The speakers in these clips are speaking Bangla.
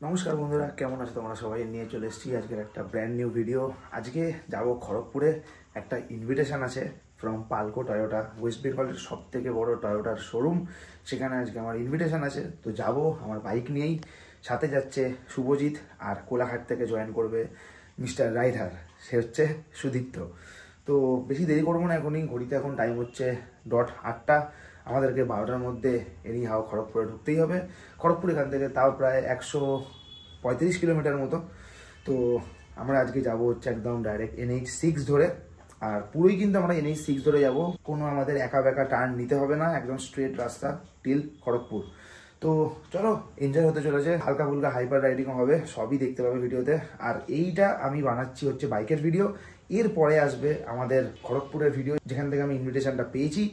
নমস্কার বন্ধুরা, কেমন আছো তোমরা সবাই? নিয়ে চলে এসেছি আজকের একটা ব্র্যান্ড নিউ ভিডিও। আজকে যাব খড়গপুরে, একটা ইনভিটেশন আছে ফ্রম পালকো টয়োটা, ওয়েস্ট বেঙ্গলের সব থেকে বড় টয়োটার শোরুম। সেখানে আজকে আমার ইনভিটেশন আছে, তো যাব আমার বাইক নিয়েই। সাথে যাচ্ছে শুভজিৎ, আর কোলাঘাট থেকে জয়েন করবে মিস্টার রাইডার, সে হচ্ছে সুদীপ্ত। তো বেশি দেরি করবো না, এখনই ঘড়িতে এখন টাইম হচ্ছে 8টা। আমাদেরকে 12টার মধ্যে এনি হাও খড়গপুরে ঢুকতেই হবে। খড়গপুর এখান থেকে তাও প্রায় 135 কিলোমিটার মতো। তো আমরা আজকে যাব হচ্ছে একদম ডাইরেক্ট NH6 ধরে, আর পুরোই কিন্তু আমরা NH6 ধরে যাব। কোনো আমাদের একা বেঁকা টার্ন নিতে হবে না, একদম স্ট্রেট রাস্তা টিল খড়গপুর। তো চলো, এনজয় হতে চলেছে, হালকা ফুলকা হাইপার রাইডিং হবে, সবই দেখতে পাবে ভিডিওতে। আর এইটা আমি বানাচ্ছি হচ্ছে বাইকের ভিডিও, এরপরে আসবে আমাদের খড়গপুরের ভিডিও, যেখান থেকে আমি ইনভিটেশনটা পেয়েছি।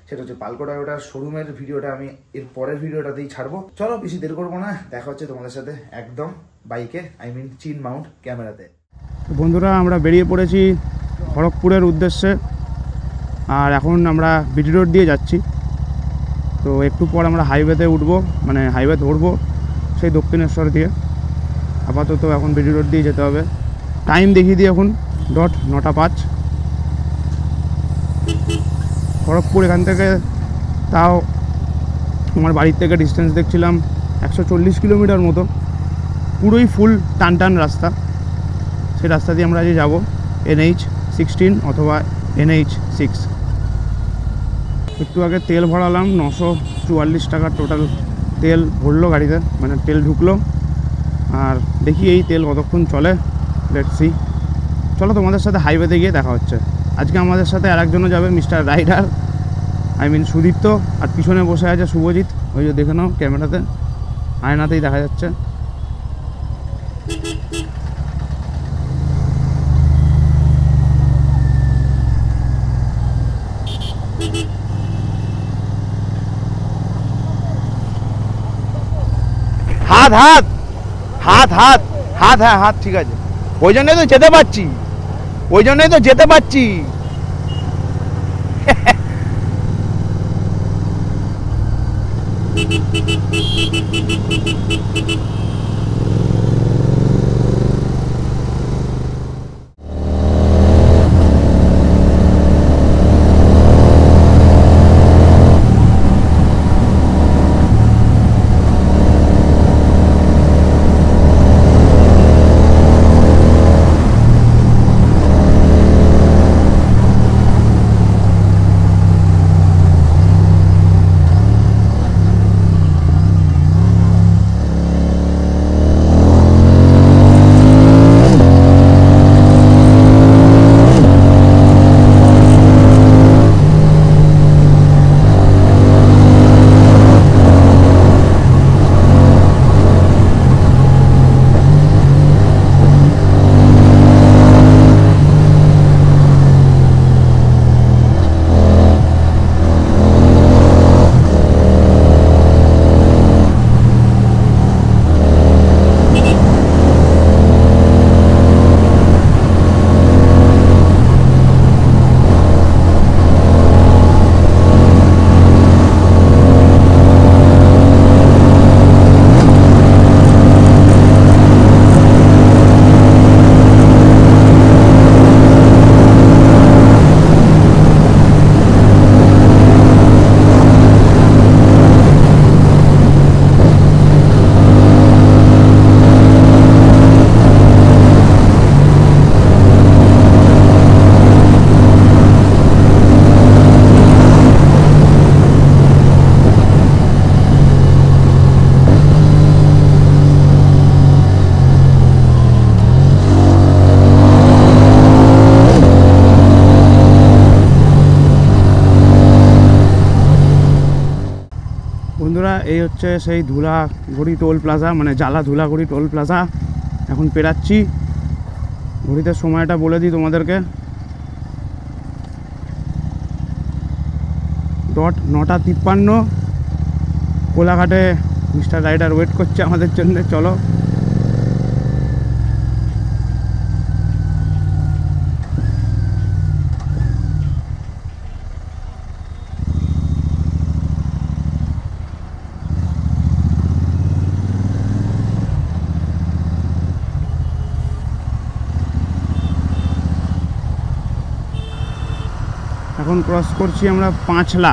সেটা হচ্ছে পালকো টয়োটার শোরুমের ভিডিওটা আমি এর পরের ভিডিওটাতেই ছাড়বো। চলো বেশি দেরি করবো না, দেখা হচ্ছে তোমাদের সাথে একদম বাইকে, চিন মাউন্ট ক্যামেরাতে। বন্ধুরা, আমরা বেরিয়ে পড়েছি খড়গপুরের উদ্দেশ্যে, আর এখন আমরা বিটি রোড দিয়ে যাচ্ছি। তো একটু পর আমরা হাইওয়েতে উঠবো, মানে হাইওয়ে ধরবো সেই দক্ষিণেশ্বর দিয়ে। আপাতত এখন বিটি রোড দিয়ে যেতে হবে। টাইম দেখিয়ে দিই এখন 9:05। খড়গপুর এখান থেকে তাও আমার বাড়ির থেকে ডিস্টেন্স দেখছিলাম 140 কিলোমিটার মতো, পুরোই ফুল টান রাস্তা। সেই রাস্তা দিয়ে আমরা আজকে যাবো NH16 অথবা NH6। একটু আগে তেল ভরালাম, 944 টাকার টোটাল তেল ভরলো গাড়িতে, মানে তেল ঢুকলো। আর দেখি এই তেল কতক্ষণ চলে, লেটস সি। চলো তোমাদের সাথে হাইওয়েতে গিয়ে দেখা হচ্ছে। আজকে আমাদের সাথে আরেকজনও যাবে, মিস্টার রাইডার, সুদীপ্ত। আর পিছনে বসে আছে শুভজিৎ, ওই যে দেখে নাও ক্যামেরাতে, আয়নাতেই দেখা যাচ্ছে। হাত হাত হাত হাত হাত হ্যাঁ হাত, ঠিক আছে। ওই জন্যই তো যেতে পারছি, বন্ধুরা। এই হচ্ছে সেই ধুলাগড়ি টোল প্লাজা, মানে জালা ধুলাগড়ি টোল প্লাজা। এখন পেরাচ্ছি, ঘড়িতে সময়টা বলে দিই তোমাদেরকে, 9:53। কোলাঘাটে মিস্টার রাইডার ওয়েট করছে আমাদের জন্য। চলো। এখন ক্রস করছি আমরা পাঁচলা।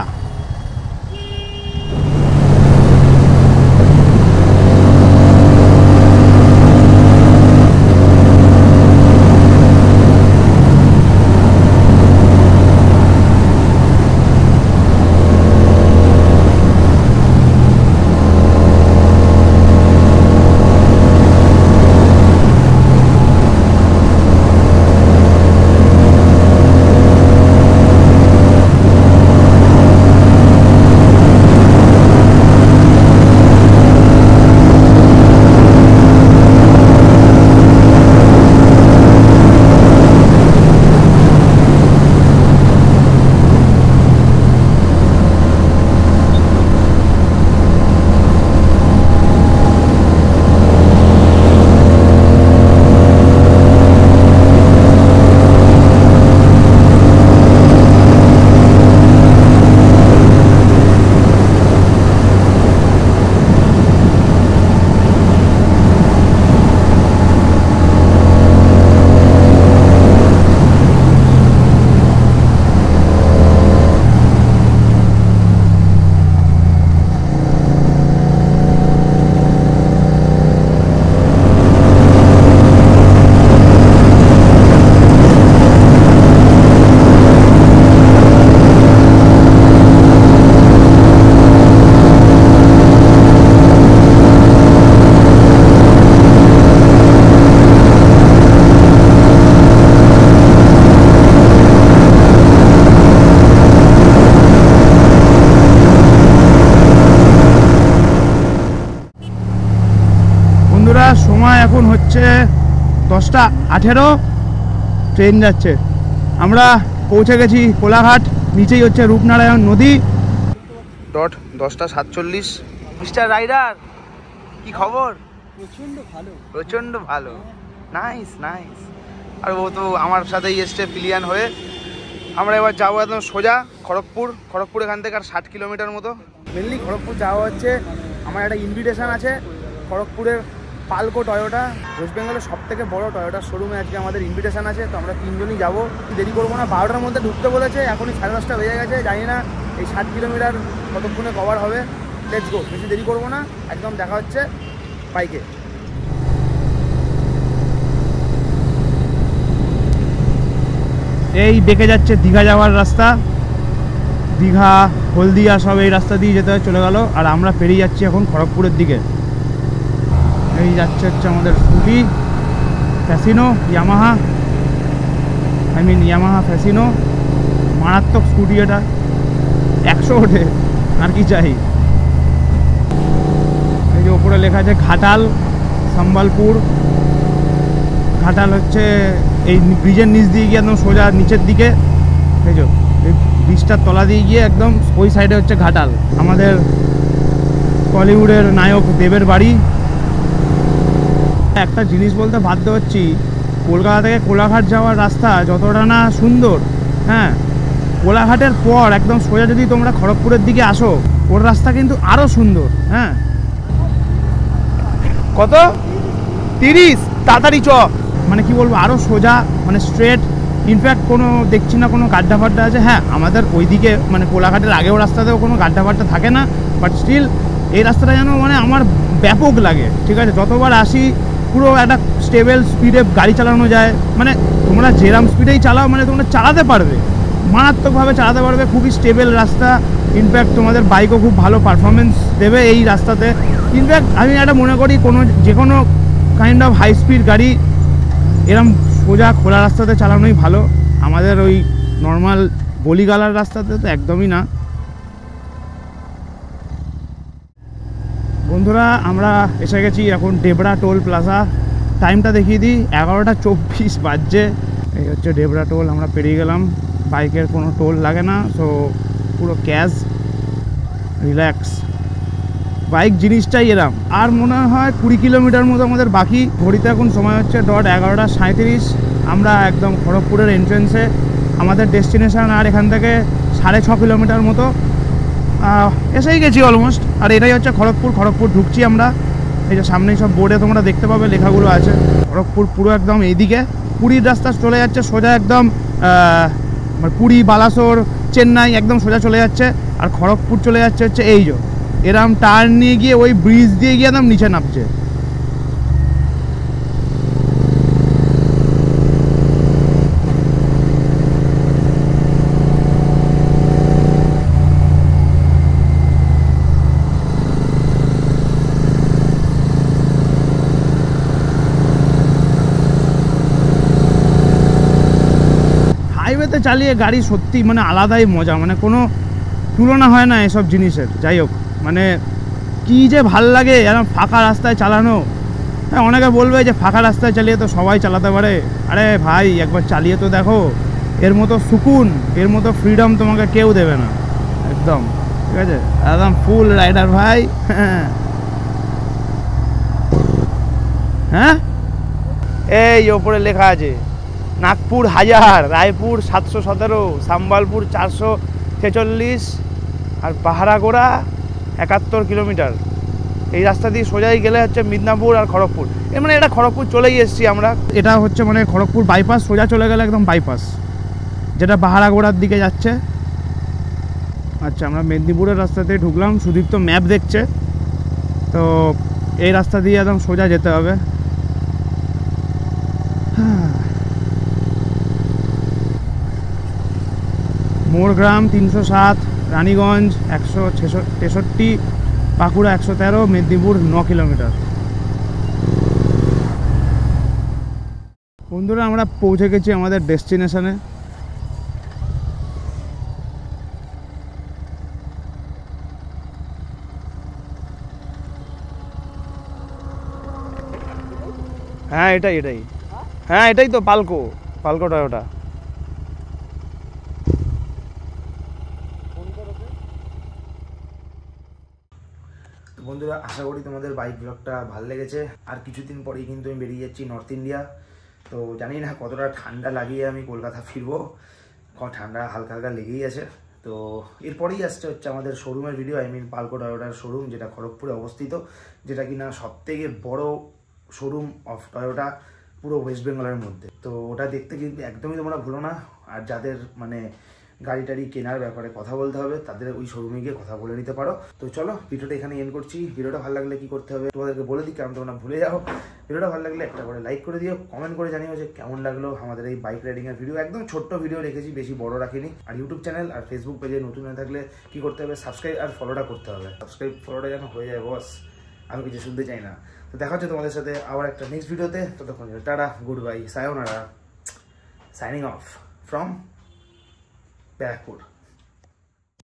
সময় এখন হচ্ছে 10:18, ট্রেন যাচ্ছে। আমরা পৌঁছে গেছি কোলাঘাট, নিচেই হচ্ছে রূপনারায়ণ নদী। 10:47। মিস্টার রাইডার, কি খবর? প্রচণ্ড ভালো। Nice nice. আর ও তো আমার সাথেই এসছে প্লিয়ান হয়ে। আমরা এবার যাবো একদম সোজা খড়গপুর এখান থেকে আর 60 কিলোমিটার মতো। মেনলি খড়গপুর যাওয়া হচ্ছে, আমার একটা ইনভিটেশন আছে খড়গপুরের পালকো টয়োটা, ওয়েস্ট বেঙ্গলের সবথেকে বড় টয়োটার শোরুমে আজকে আমাদের ইনভিটেশন আছে। তো আমরা 3 জনই যাবো, দেরি করবো না। 12টার মধ্যে ঢুকতে বলেছে, এখনই 10:30 বেজে গেছে। জানি না এই 60 কিলোমিটার কতক্ষণে কভার হবে। লেটস গো, বেশি দেরি করবো না, একদম দেখা হচ্ছে বাইকে। এই বেঁকে যাচ্ছে দীঘা যাওয়ার রাস্তা, দীঘা হলদিয়া সব এই রাস্তা দিয়ে যেতে চলে গেল। আর আমরা পেরিয়ে যাচ্ছি এখন খড়গপুরের দিকে। এই যাচ্ছে হচ্ছে আমাদের স্কুটি ফ্যাসিনো, ইয়ামাহা ফ্যাসিনো। মারাত্মক স্কুটি এটা, 100 ওঠে, আর কি চাই। এই যে ওপরে লেখা আছে ঘাটাল, সম্বলপুর। ঘাটাল হচ্ছে এই ব্রিজের নিচ দিয়ে গিয়ে একদম সোজা নিচের দিকে, এই যে এই ব্রিজটার তলা দিয়ে গিয়ে একদম ওই সাইডে হচ্ছে ঘাটাল। আমাদের টলিউডের নায়ক দেবের বাড়ি। একটা জিনিস বলতে বাধ্য হচ্ছি, কলকাতা থেকে কোলাঘাট যাওয়ার রাস্তা যতটা না সুন্দর, হ্যাঁ, কোলাঘাটের পর একদম সোজা যদি তোমরা খড়গপুরের দিকে আসো, ওর রাস্তা কিন্তু আরও সুন্দর। হ্যাঁ, কত 30, তাড়াতাড়ি চ, মানে কি বলবো, আরও সোজা, মানে স্ট্রেট। ইনফ্যাক্ট কোনো দেখছি না কোনো গাড্ডা ফাড্ডা আছে। হ্যাঁ, আমাদের ওইদিকে মানে কোলাঘাটের আগেও রাস্তাতেও কোনো গাড্ডা ফাড্ডা থাকে না, বাট স্টিল এই রাস্তাটা যেন মানে আমার ব্যাপক লাগে। ঠিক আছে, যতবার আসি পুরো একটা স্টেবল স্পিডে গাড়ি চালানো যায়। মানে তোমরা যেরকম স্পিডেই চালাও, মানে তোমরা চালাতে পারবে, মারাত্মকভাবে চালাতে পারবে। খুবই স্টেবল রাস্তা। ইনফ্যাক্ট তোমাদের বাইকও খুব ভালো পারফরমেন্স দেবে এই রাস্তাতে। ইনফ্যাক্ট আমি একটা মনে করি যে কোনো কাইন্ড অফ হাই স্পিড গাড়ি এরম সোজা খোলা রাস্তাতে চালানোই ভালো। আমাদের ওই নর্মাল গলিগালার রাস্তাতে তো একদমই না। বন্ধুরা, আমরা এসে গেছি এখন ডেবরা টোল প্লাজা। টাইমটা দেখিয়ে দিই, 11:24 বাজছে। এই হচ্ছে ডেবরা টোল, আমরা পেরিয়ে গেলাম। বাইকের কোনো টোল লাগে না, সো পুরো ক্যাশ, রিল্যাক্স। বাইক জিনিসটাই এরম। আর মনে হয় 20 কিলোমিটার মতো আমাদের বাকি। ঘড়িতে এখন সময় হচ্ছে 11:37। আমরা একদম খড়গপুরের এন্ট্রেন্সে, আমাদের ডেস্টিনেশন আর এখান থেকে 6.5 কিলোমিটার মতো। এসেই গেছি অলমোস্ট। আর এটাই হচ্ছে খড়গপুর ঢুকছি আমরা। এই যে সামনেই সব বোর্ডে তোমরা দেখতে পাবে লেখাগুলো আছে। খড়গপুর পুরো একদম এইদিকে পুরীর রাস্তা চলে যাচ্ছে সোজা একদম মানে পুরী, বালাসোর, চেন্নাই একদম সোজা চলে যাচ্ছে, আর খড়গপুর চলে যাচ্ছে হচ্ছে এই যে এরম টার্ন নিয়ে গিয়ে ওই ব্রিজ দিয়ে গিয়ে একদম নিচে নামছে। হাইওয়েতে চালিয়ে গাড়ি সত্যি মানে আলাদাই মজা, মানে কোনো তুলনা হয় না এসব জিনিসের। যাই হোক, মানে কী যে ভাল লাগে এরকম ফাঁকা রাস্তায় চালানো। হ্যাঁ, অনেকে বলবে যে ফাঁকা রাস্তায় চালিয়ে তো সবাই চালাতে পারে। আরে ভাই, একবার চালিয়ে তো দেখো, এর মতো সুকুন, এর মতো ফ্রিডম তোমাকে কেউ দেবে না। একদম ঠিক আছে, একদম ফুল রাইডার ভাই। হ্যাঁ, এই ওপরে লেখা আছে নাগপুর 1000, রায়পুর 717, সাম্বালপুর 446, আর পাহাড়াগোড়া 71 কিলোমিটার। এই রাস্তা দিয়ে সোজাই গেলে হচ্ছে মিদনাপুর আর খড়গপুর। এর মানে এটা খড়গপুর চলেই এসেছি আমরা। এটা হচ্ছে মানে খড়গপুর বাইপাস, সোজা চলে গেলে একদম বাইপাস, যেটা পাহাড়াগোড়ার দিকে যাচ্ছে। আচ্ছা, আমরা মেদিনীপুরের রাস্তাতে ঢুকলাম। সুদীপ তো ম্যাপ দেখছে, তো এই রাস্তা দিয়ে একদম সোজা যেতে হবে। মোরগ্রাম 307, রানীগঞ্জ 163, বাঁকুড়া 113, মেদিনীপুর 9 কিলোমিটার। বন্ধুরা, আমরা পৌঁছে গেছি আমাদের ডেস্টিনেশনে। হ্যাঁ, এটাই। হ্যাঁ, এটাই তো পালকো টয়োটা। বন্ধুরা, আশা করি তোমাদের বাইক ব্লগটা ভালো লেগেছে। আর কিছুদিন পরেই কিন্তু আমি বেরিয়ে যাচ্ছি নর্থ ইন্ডিয়া। তো জানি না কতটা ঠান্ডা লাগিয়ে আমি কলকাতা ফিরবো, ঠান্ডা হালকা হালকা লেগেই আছে। তো এরপরেই আসছে হচ্ছে আমাদের শোরুমের ভিডিও, পালকো টয়োটার শোরুম, যেটা খড়গপুরে অবস্থিত, যেটা কিনা সবথেকে বড় শোরুম অফ টয়োটা পুরো ওয়েস্ট বেঙ্গলের মধ্যে। তো ওটা দেখতে কিন্তু একদমই তোমরা ভুলো না। আর যাদের মানে গাড়ি টাড়ি কেনার ব্যাপারে কথা বলতে হবে, তাদের ওই শোরুমে গিয়ে কথা বলে নিতে পারো। তো চলো, ভিডিওটা এখানে এন্ড করছি। ভিডিওটা ভালো লাগলে কি করতে হবে তোমাদেরকে বলে দিই, কারণ তোমরা ভুলে যাও। ভিডিওটা ভালো লাগলে একটা করে লাইক করে দিও, কমেন্ট করে জানিও যে কেমন লাগলো আমাদের এই বাইক রাইডিং এর ভিডিও। একদম ছোট্ট ভিডিও রেখেছি, বেশি বড় রাখিনি। আর ইউটিউব চ্যানেল আর ফেসবুক পেজে নতুন হয়ে থাকলে কি করতে হবে, সাবস্ক্রাইব আর ফলোটা করতে হবে। সাবস্ক্রাইব ফলোটা যেন হয়ে যায় বস, আমি কিছু শুনতে চাই না। তো দেখা হচ্ছে তোমাদের সাথে আবার একটা নেক্সট ভিডিওতে। ততক্ষণ tata, good bye, সায়োনারা, signing off from Barrackpore.